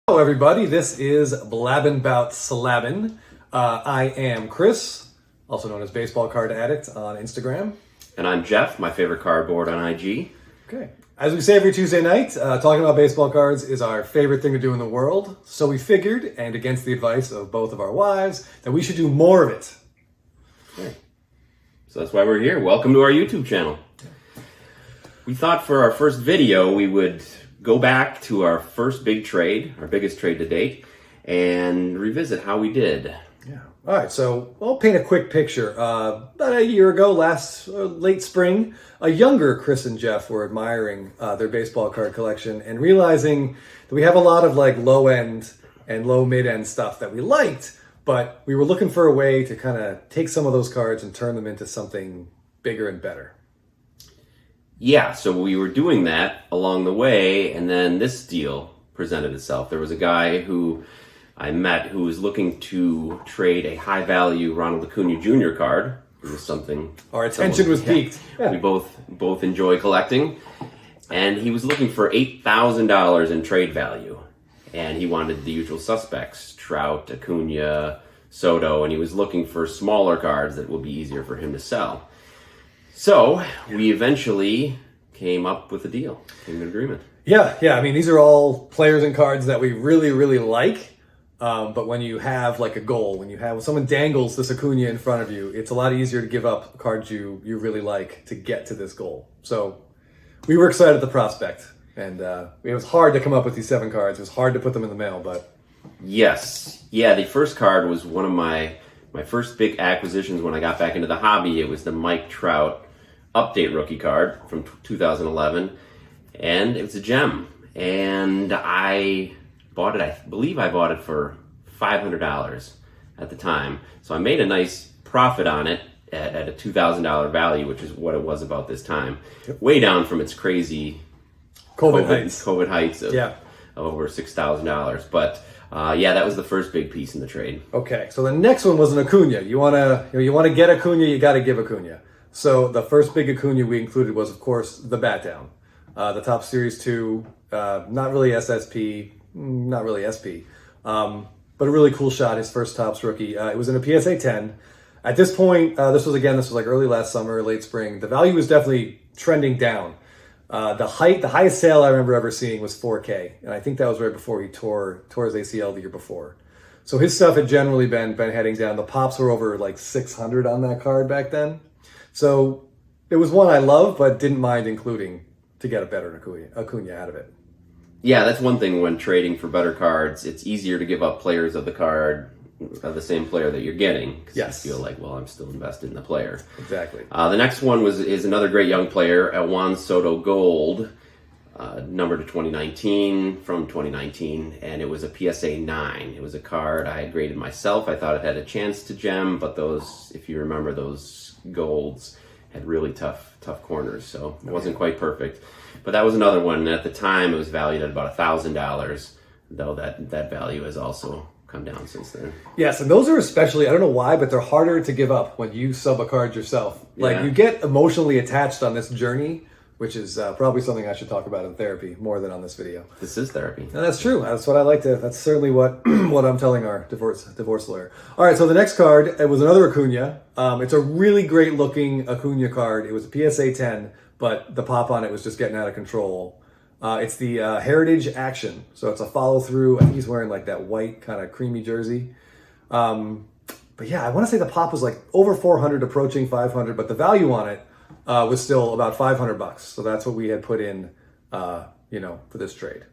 Hello everybody, this is Blabbin Bout Slabbin. I am Chris, also known as Baseball Card Addict on Instagram. And I'm Jeff, my favorite cardboard on IG. Okay. As we say every Tuesday night, talking about baseball cards is our favorite thing to do in the world. So we figured, and against the advice of both of our wives, that we should do more of it. Okay. So that's why we're here. Welcome to our YouTube channel. We thought for our first video we would go back to our first big trade, our biggest trade to date, and revisit how we did. Yeah. All right, so I'll paint a quick picture. About a year ago, late spring, a younger Chris and Jeff were admiring their baseball card collection and realizing that we have a lot of like low-end and low mid-end stuff that we liked, but we were looking for a way to kind of take some of those cards and turn them into something bigger and better. Yeah, so we were doing that along the way, and then this deal presented itself. There was a guy who I met who was looking to trade a high-value Ronald Acuna Jr. card. It was something our attention was piqued. Yeah. We both enjoy collecting, and he was looking for $8,000 in trade value, and he wanted the usual suspects: Trout, Acuna, Soto, and he was looking for smaller cards that would be easier for him to sell. So we eventually came up with a deal, came to an agreement. Yeah. I mean, these are all players and cards that we really, really like. But when you have like a goal, when someone dangles this Acuna in front of you, it's a lot easier to give up cards you really like to get to this goal. So we were excited at the prospect, and it was hard to come up with these 7 cards. It was hard to put them in the mail, but yes, yeah. The first card was one of my first big acquisitions when I got back into the hobby. It was the Mike Trout update rookie card from 2011, and it was a gem. And I bought it. I believe I bought it for $500 at the time. So I made a nice profit on it at a $2,000 value, which is what it was about this time. Yep. Way down from its crazy COVID heights of over $6,000. But yeah, that was the first big piece in the trade. Okay, so the next one was an Acuna. You wanna get Acuna, you got to give Acuna. So the first big Acuna we included was, of course, the Bat Down, the Top Series 2, not really SSP, not really SP, but a really cool shot. His first Topps rookie. It was in a PSA 10. At this point, this was like early last summer, late spring. The value was definitely trending down. The highest sale I remember ever seeing was 4K, and I think that was right before he tore his ACL the year before. So his stuff had generally been heading down. The pops were over like 600 on that card back then. So it was one I loved, but didn't mind including to get a better Acuna out of it. Yeah, that's one thing when trading for better cards. It's easier to give up players of the card of the same player that you're getting, because you feel like, well, I'm still invested in the player. Exactly. The next one is another great young player, Juan Soto Gold, numbered to 2019, from 2019, and it was a PSA 9. It was a card I had graded myself. I thought it had a chance to gem, but those, if you remember, those golds had really tough corners, so it wasn't quite perfect. But that was another one, and at the time it was valued at about $1,000, though that value has also come down since then. Yes, and those are especially, I don't know why, but they're harder to give up when you sub a card yourself. Like, you get emotionally attached on this journey, which is probably something I should talk about in therapy more than on this video. This is therapy. And that's true. That's what I like to, that's certainly what I'm telling our divorce lawyer. All right, so the next card, it was another Acuna. It's a really great looking Acuna card. It was a PSA 10, but the pop on it was just getting out of control. It's the Heritage Action. So it's a follow through. I think he's wearing like that white kind of creamy jersey. But yeah, I want to say the pop was like over 400, approaching 500, but the value on it was still about $500. So that's what we had put in, for this trade.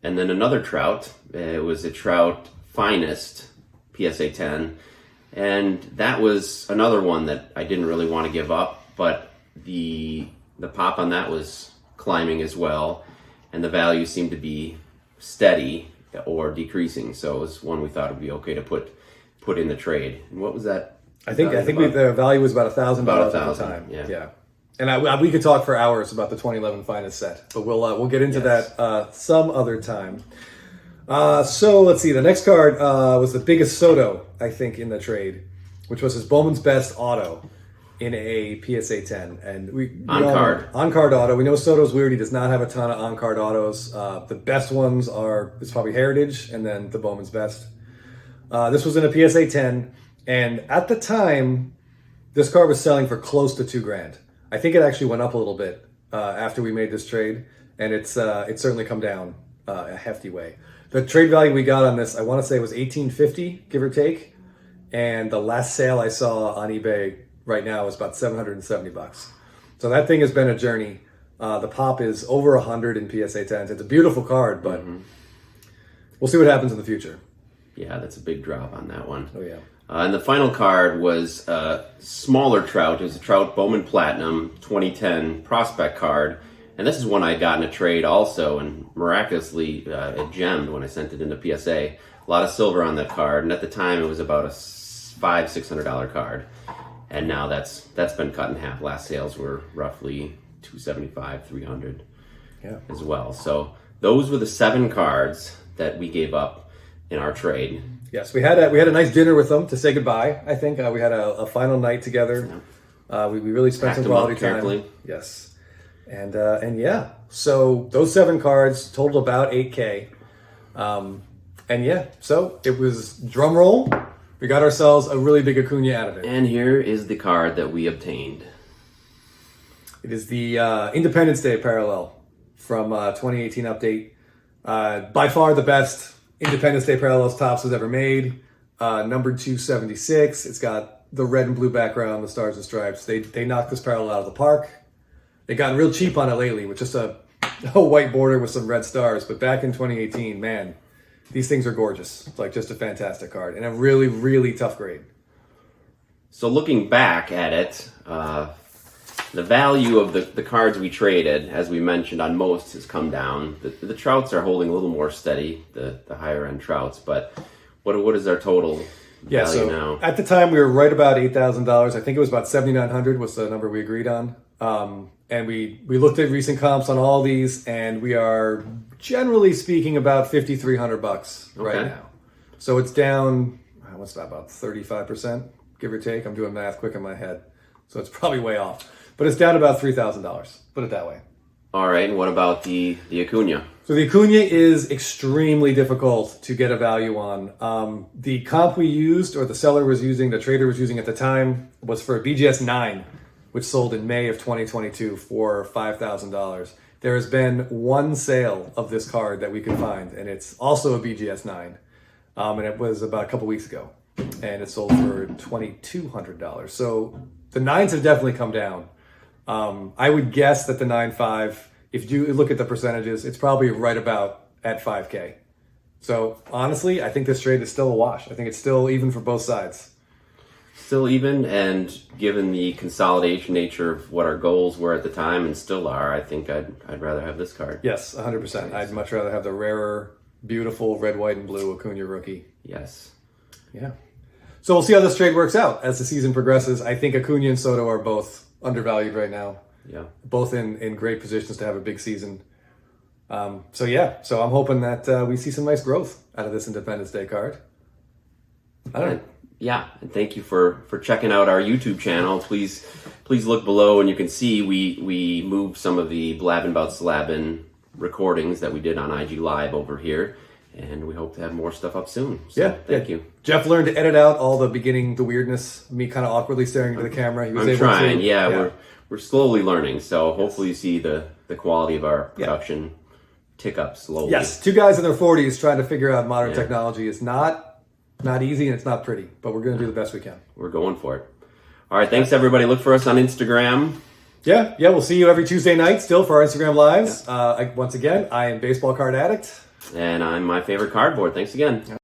And then another Trout. It was a Trout Finest PSA 10, and that was another one that I didn't really want to give up, but the pop on that was climbing as well, and the value seemed to be steady or decreasing. So it was one we thought would be okay to put in the trade. And what was that? I think the value was about $1,000 at the time. Yeah. And we could talk for hours about the 2011 Finest set, but we'll get into that some other time. So let's see. The next card was the biggest Soto, I think, in the trade, which was his Bowman's Best auto. in a PSA 10, and we On-card. On-card auto. We know Soto's weird. He does not have a ton of on-card autos. The best ones it's probably Heritage, and then the Bowman's Best. This was in a PSA 10, and at the time, this card was selling for close to $2,000. I think it actually went up a little bit after we made this trade, and it's certainly come down a hefty way. The trade value we got on this, I want to say, was $1,850, give or take, and the last sale I saw on eBay right now is about $770. So that thing has been a journey. The pop is over 100 in PSA 10s. It's a beautiful card, but we'll see what happens in the future. Yeah, that's a big drop on that one. Oh, yeah. And the final card was a smaller Trout. It was a Trout Bowman Platinum 2010 prospect card. And this is one I got in a trade also, and miraculously it gemmed when I sent it into PSA. A lot of silver on that card, and at the time it was about a $500-$600 card. And now that's been cut in half. Last sales were roughly $275, $300 as well. So those were the 7 cards that we gave up in our trade. Yes, we had a nice dinner with them to say goodbye. I think we had a final night together. We really spent some quality time. Carefully. Yes, and yeah. So those 7 cards totaled about $8,000. And yeah, so it was drum roll. We got ourselves a really big Acuna out of it. And here is the card that we obtained. It is the Independence Day parallel from 2018 update. By far the best Independence Day parallels Topps has ever made. Numbered 276. It's got the red and blue background, the stars and stripes. They knocked this parallel out of the park. They've gotten real cheap on it lately with just a white border with some red stars. But back in 2018, man, these things are gorgeous. It's like just a fantastic card and a really, really tough grade. So looking back at it, the value of the cards we traded, as we mentioned, on most has come down. The Trouts are holding a little more steady, the higher end Trouts, but what is our total value now? At the time we were right about $8,000. I think it was about $7,900 was the number we agreed on. And we looked at recent comps on all these, and we are generally speaking about $5,300 right now. So it's down, what's that, about 35%, give or take. I'm doing math quick in my head, so it's probably way off. But it's down about $3,000, put it that way. All right, and what about the Acuna? So the Acuna is extremely difficult to get a value on. The comp we used, or the seller was using, the trader was using at the time, was for a BGS 9, which sold in May of 2022 for $5,000. There has been one sale of this card that we could find, and it's also a BGS 9. And it was about a couple weeks ago, and it sold for $2,200. So the 9s have definitely come down. I would guess that the 9.5, if you look at the percentages, it's probably right about at $5,000. So honestly, I think this trade is still a wash. I think it's still even for both sides. Still even, and given the consolidation nature of what our goals were at the time and still are, I think I'd rather have this card. Yes, 100%. I'd much rather have the rarer, beautiful red, white, and blue Acuna rookie. Yes. Yeah. So we'll see how this trade works out as the season progresses. I think Acuna and Soto are both undervalued right now. Yeah. Both in great positions to have a big season. So I'm hoping that we see some nice growth out of this Independence Day card. I don't know. Yeah, and thank you for checking out our YouTube channel. Please look below, and you can see we moved some of the Blabbin Bout Slabbin recordings that we did on IG Live over here, and we hope to have more stuff up soon. So, thank you. Jeff learned to edit out all the weirdness, me kind of awkwardly staring into the camera. He was able trying. to. We're slowly learning, so hopefully you see the quality of our production tick up slowly. Yes, 2 guys in their 40s trying to figure out modern technology is not easy, and it's not pretty, but we're going to do the best we can. We're going for it. All right, thanks everybody. Look for us on Instagram. Yeah, we'll see you every Tuesday night still for our Instagram Lives. Once again, I am Baseball Card Addict. And I'm My Favorite Cardboard. Thanks again.